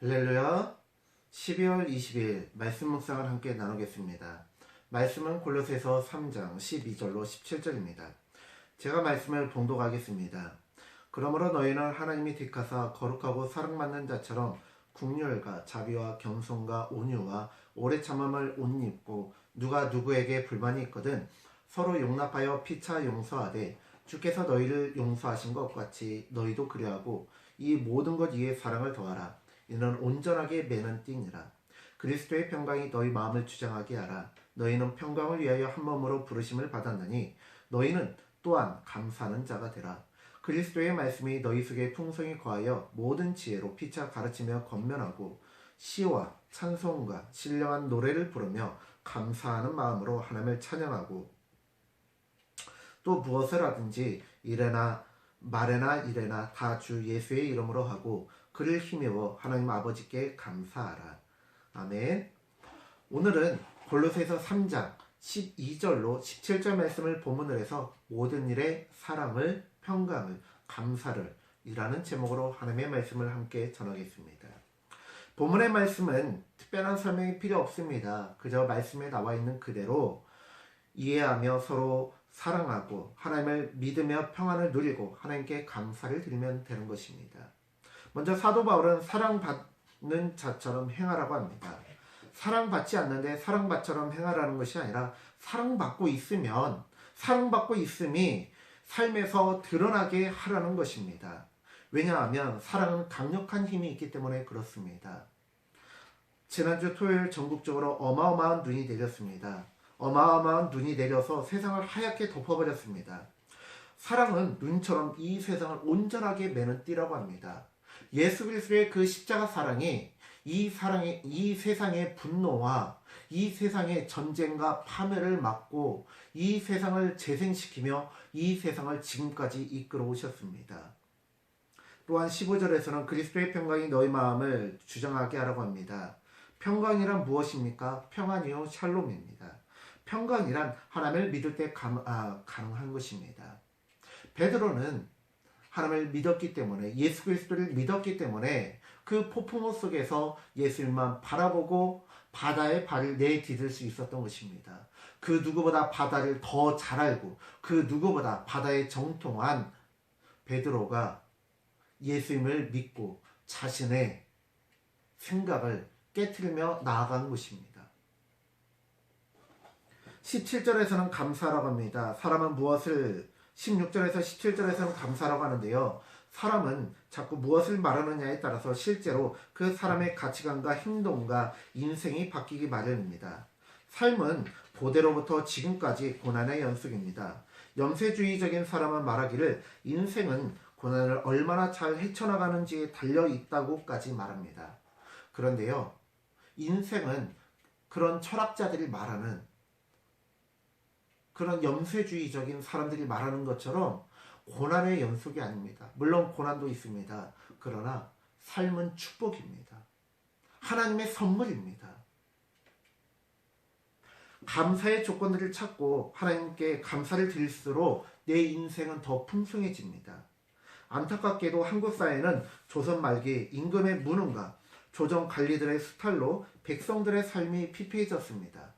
할렐루야. 12월 20일 말씀 묵상을 함께 나누겠습니다. 말씀은 골로새서 3장 12절로 17절입니다. 제가 말씀을 봉독하겠습니다. 그러므로 너희는 하나님이 택하사 거룩하고 사랑받는 자처럼 긍휼과 자비와 겸손과 온유와 오래 참음을 옷 입고 누가 누구에게 불만이 있거든 서로 용납하여 피차 용서하되 주께서 너희를 용서하신 것 같이 너희도 그리하고 이 모든 것 위에 사랑을 더하라. 이는 온전하게 매는 띠니라. 그리스도의 평강이 너희 마음을 주장하게 하라. 너희는 평강을 위하여 한 몸으로 부르심을 받았나니 너희는 또한 감사하는 자가 되라. 그리스도의 말씀이 너희 속에 풍성히 거하여 모든 지혜로 피차 가르치며 권면하고 시와 찬송과 신령한 노래를 부르며 감사하는 마음으로 하나님을 찬양하고 또 무엇을 하든지 이래나 말에나 이래나 다 주 예수의 이름으로 하고 그를 힘입어 하나님 아버지께 감사하라. 아멘. 오늘은 골로새서 3장 12절로 17절 말씀을 본문으로 해서 모든 일에 사랑을, 평강을, 감사를 이라는 제목으로 하나님의 말씀을 함께 전하겠습니다. 본문의 말씀은 특별한 설명이 필요 없습니다. 그저 말씀에 나와 있는 그대로 이해하며 서로 사랑하고 하나님을 믿으며 평안을 누리고 하나님께 감사를 드리면 되는 것입니다. 먼저 사도 바울은 사랑받는 자처럼 행하라고 합니다. 사랑받지 않는데 사랑받처럼 행하라는 것이 아니라 사랑받고 있음이 삶에서 드러나게 하라는 것입니다. 왜냐하면 사랑은 강력한 힘이 있기 때문에 그렇습니다. 지난주 토요일 전국적으로 어마어마한 눈이 내렸습니다. 어마어마한 눈이 내려서 세상을 하얗게 덮어버렸습니다. 사랑은 눈처럼 이 세상을 온전하게 매는 띠라고 합니다. 예수 그리스도의 그 십자가 사랑이 이 세상의 분노와 이 세상의 전쟁과 파멸을 막고 이 세상을 재생시키며 이 세상을 지금까지 이끌어 오셨습니다. 또한 15절에서는 그리스도의 평강이 너희 마음을 주장하게 하라고 합니다. 평강이란 무엇입니까? 평안이요 샬롬입니다. 평강이란 하나님을 믿을 때 가능한 것입니다. 베드로는 하나님을 믿었기 때문에 예수 그리스도를 믿었기 때문에 그 폭풍우 속에서 예수님만 바라보고 바다에 발을 내디딜 수 있었던 것입니다. 그 누구보다 바다를 더 잘 알고 그 누구보다 바다에 정통한 베드로가 예수님을 믿고 자신의 생각을 깨트리며 나아간 것입니다. 17절에서는 감사라고 합니다. 사람은 무엇을 16절에서 17절에서는 감사라고 하는데요. 사람은 자꾸 무엇을 말하느냐에 따라서 실제로 그 사람의 가치관과 행동과 인생이 바뀌기 마련입니다. 삶은 고대로부터 지금까지 고난의 연속입니다. 염세주의적인 사람은 말하기를 인생은 고난을 얼마나 잘 헤쳐나가는지에 달려있다고까지 말합니다. 그런데요. 인생은 그런 철학자들이 말하는 그런 염세주의적인 사람들이 말하는 것처럼 고난의 연속이 아닙니다. 물론 고난도 있습니다. 그러나 삶은 축복입니다. 하나님의 선물입니다. 감사의 조건들을 찾고 하나님께 감사를 드릴수록 내 인생은 더 풍성해집니다. 안타깝게도 한국 사회는 조선 말기 임금의 무능과 조정 관리들의 수탈로 백성들의 삶이 피폐해졌습니다.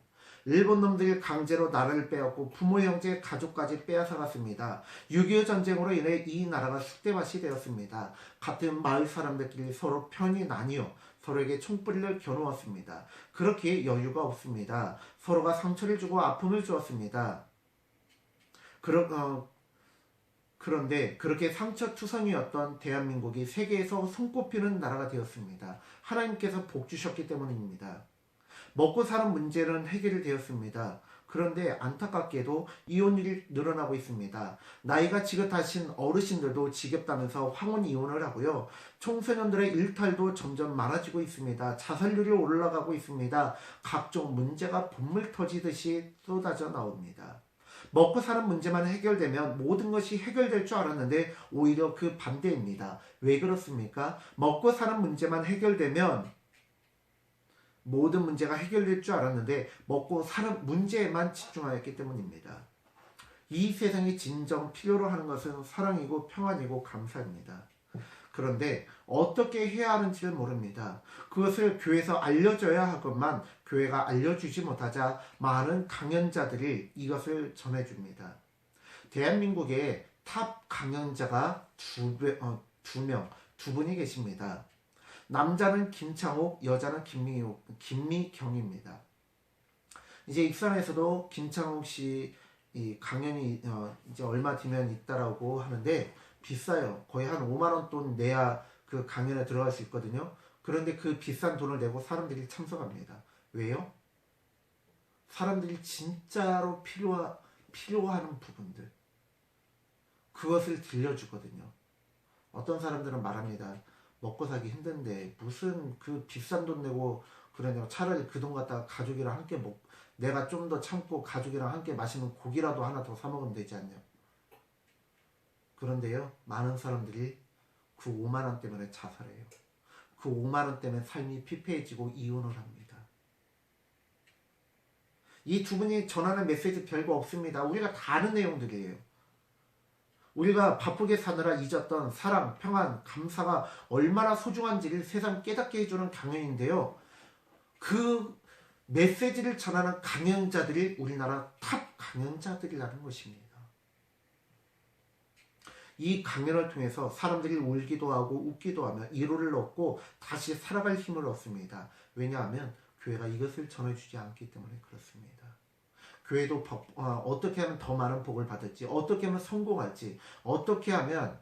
일본 놈들이 강제로 나라를 빼앗고 부모, 형제, 가족까지 빼앗아갔습니다. 6.25 전쟁으로 인해 이 나라가 쑥대밭이 되었습니다. 같은 마을 사람들끼리 서로 편이 나뉘어 서로에게 총뿌리를 겨누었습니다. 그렇게 여유가 없습니다. 서로가 상처를 주고 아픔을 주었습니다. 그런데 그렇게 상처투성이었던 대한민국이 세계에서 손꼽히는 나라가 되었습니다. 하나님께서 복 주셨기 때문입니다. 먹고 사는 문제는 해결이 되었습니다. 그런데 안타깝게도 이혼율이 늘어나고 있습니다. 나이가 지긋하신 어르신들도 지겹다면서 황혼 이혼을 하고요. 청소년들의 일탈도 점점 많아지고 있습니다. 자살률이 올라가고 있습니다. 각종 문제가 본물 터지듯이 쏟아져 나옵니다. 먹고 사는 문제만 해결되면 모든 것이 해결될 줄 알았는데 오히려 그 반대입니다. 왜 그렇습니까? 먹고 사는 문제만 해결되면 모든 문제가 해결될 줄 알았는데 먹고 사는 문제에만 집중하였기 때문입니다. 이 세상이 진정 필요로 하는 것은 사랑이고 평안이고 감사입니다. 그런데 어떻게 해야 하는지를 모릅니다. 그것을 교회에서 알려줘야 하건만 교회가 알려주지 못하자 많은 강연자들이 이것을 전해줍니다. 대한민국에 탑 강연자가 두 분이 계십니다. 남자는 김창옥, 여자는 김미경입니다. 이제 익산에서도 김창옥 씨 이 강연이 이제 얼마 뒤면 있다라고 하는데 비싸요. 거의 한 5만 원 돈 내야 그 강연에 들어갈 수 있거든요. 그런데 그 비싼 돈을 내고 사람들이 참석합니다. 왜요? 사람들이 진짜로 필요하는 부분들 그것을 들려주거든요. 어떤 사람들은 말합니다. 먹고 사기 힘든데 무슨 그 비싼 돈 내고 그러냐고. 차라리 그 돈 갖다가 가족이랑 함께 내가 좀 더 참고 가족이랑 함께 맛있는 고기라도 하나 더 사 먹으면 되지 않냐. 그런데요, 많은 사람들이 그 5만 원 때문에 자살해요. 그 5만 원 때문에 삶이 피폐해지고 이혼을 합니다. 이 두 분이 전하는 메시지 별거 없습니다. 우리가 다 아는 내용들이에요. 우리가 바쁘게 사느라 잊었던 사랑, 평안, 감사가 얼마나 소중한지를 세상 깨닫게 해주는 강연인데요. 그 메시지를 전하는 강연자들이 우리나라 탑 강연자들이라는 것입니다. 이 강연을 통해서 사람들이 울기도 하고 웃기도 하며 위로를 얻고 다시 살아갈 힘을 얻습니다. 왜냐하면 교회가 이것을 전해주지 않기 때문에 그렇습니다. 교회도 어떻게 하면 더 많은 복을 받을지, 어떻게 하면 성공할지, 어떻게 하면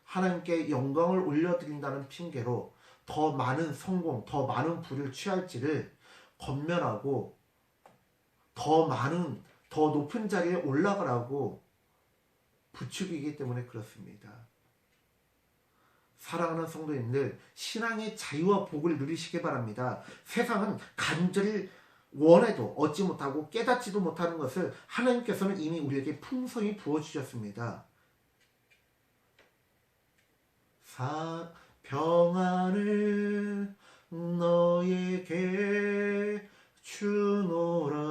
하나님께 영광을 올려드린다는 핑계로 더 많은 성공, 더 많은 부를 취할지를 권면하고 더 높은 자리에 올라가라고 부추기기 때문에 그렇습니다. 사랑하는 성도님들, 신앙의 자유와 복을 누리시기 바랍니다. 세상은 간절히 원해도 얻지 못하고 깨닫지도 못하는 것을 하나님께서는 이미 우리에게 풍성히 부어주셨습니다. 평안을 너에게 주노라.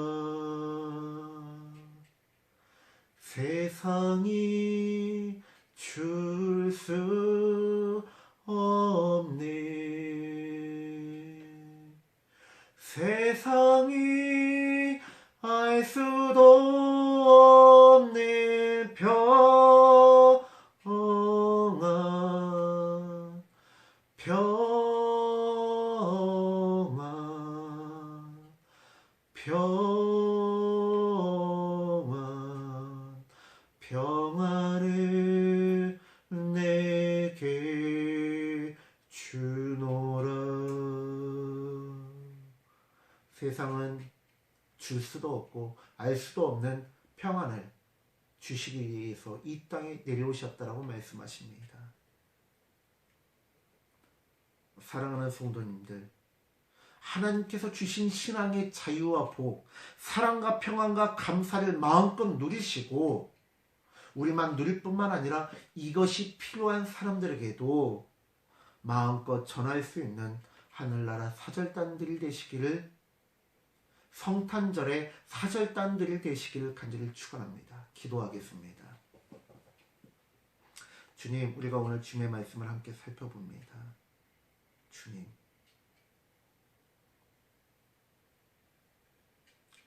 세상이 줄 수 없네. 세상이 알 수도 없네. 평안 평안을 내게 주노라. 세상은 줄 수도 없고 알 수도 없는 평안을 주시기 위해서 이 땅에 내려오셨다라고 말씀하십니다. 사랑하는 성도님들, 하나님께서 주신 신앙의 자유와 복, 사랑과 평안과 감사를 마음껏 누리시고 우리만 누릴 뿐만 아니라 이것이 필요한 사람들에게도 마음껏 전할 수 있는 하늘나라 사절단들이 되시기를, 성탄절의 사절단들이 되시기를 간절히 축원합니다. 기도하겠습니다. 주님, 우리가 오늘 주님의 말씀을 함께 살펴봅니다. 주님,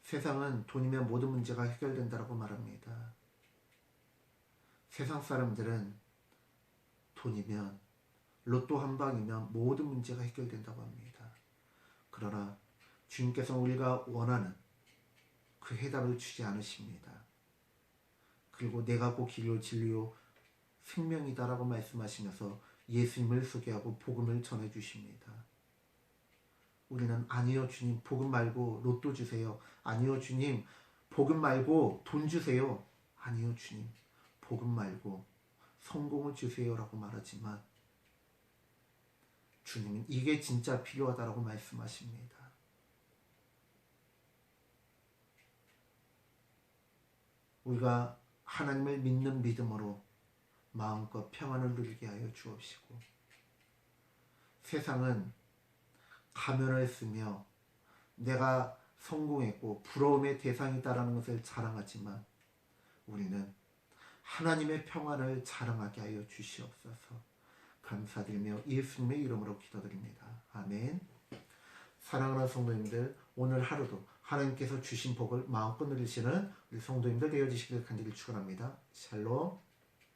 세상은 돈이면 모든 문제가 해결된다고 말합니다. 세상 사람들은 돈이면, 로또 한 방이면 모든 문제가 해결된다고 합니다. 그러나 주님께서는 우리가 원하는 그 해답을 주지 않으십니다. 그리고 내가 곧 길이요 진리요 생명이다라고 말씀하시면서 예수님을 소개하고 복음을 전해주십니다. 우리는 아니요 주님, 복음 말고 로또 주세요. 아니요 주님, 복음 말고 돈 주세요. 아니요 주님, 복음 말고 성공을 주세요라고 말하지만 주님은 이게 진짜 필요하다라고 말씀하십니다. 우리가 하나님을 믿는 믿음으로 마음껏 평안을 누리게 하여 주옵시고, 세상은 가면을 쓰며 내가 성공했고 부러움의 대상이다라는 것을 자랑하지만 우리는 하나님의 평안을 자랑하게 하여 주시옵소서. 감사드리며 예수님의 이름으로 기도드립니다. 아멘. 사랑하는 성도님들, 오늘 하루도 하나님께서 주신 복을 마음껏 누리시는 우리 성도님들 되어주시길 간절히 축원합니다. 샬롬.